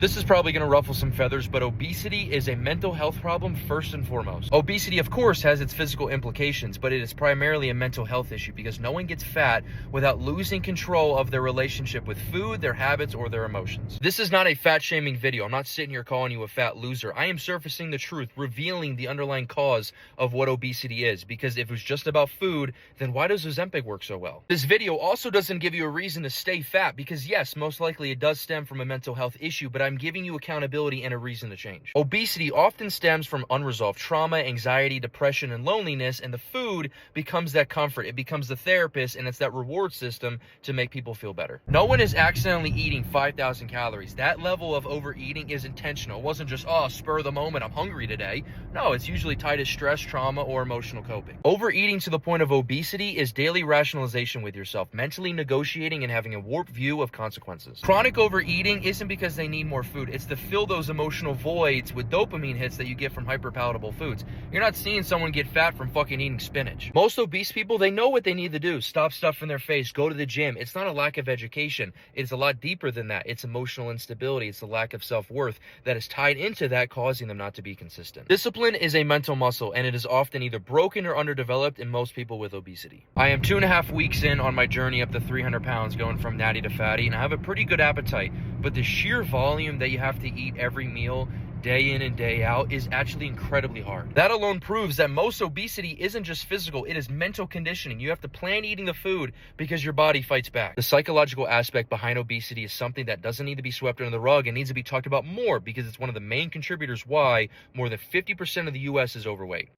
This is probably going to ruffle some feathers, but obesity is a mental health problem first and foremost. Obesity, of course, has its physical implications, but it is primarily a mental health issue because no one gets fat without losing control of their relationship with food, their habits, or their emotions. This is not a fat shaming video. I'm not sitting here calling you a fat loser. I am surfacing the truth, revealing the underlying cause of what obesity is, because if it was just about food, then why does Ozempic work so well? This video also doesn't give you a reason to stay fat because yes, most likely it does stem from a mental health issue, but I'm giving you accountability and a reason to change. Obesity often stems from unresolved trauma, anxiety, depression, and loneliness, and the food becomes that comfort. It becomes the therapist, and it's that reward system to make people feel better. No one is accidentally eating 5,000 calories. That level of overeating is intentional. It wasn't just, oh, spur of the moment, I'm hungry today. No, it's usually tied to stress, trauma, or emotional coping. Overeating to the point of obesity is daily rationalization with yourself, mentally negotiating and having a warped view of consequences. Chronic overeating isn't because they need more food. It's to fill those emotional voids with dopamine hits that you get from hyperpalatable foods. You're not seeing someone get fat from fucking eating spinach. Most obese people, they know what they need to do. Stop stuffing their face, go to the gym. It's not a lack of education. It's a lot deeper than that. It's emotional instability. It's the lack of self-worth that is tied into that, causing them not to be consistent. Discipline is a mental muscle, and it is often either broken or underdeveloped in most people with obesity. I am 2.5 weeks in on my journey up to 300 pounds, going from natty to fatty, and I have a pretty good appetite, but the sheer volume that you have to eat every meal day in and day out is actually incredibly hard. That alone proves that most obesity isn't just physical, it is mental conditioning. You have to plan eating the food because your body fights back. The psychological aspect behind obesity is something that doesn't need to be swept under the rug and needs to be talked about more because it's one of the main contributors why more than 50% of the US is overweight.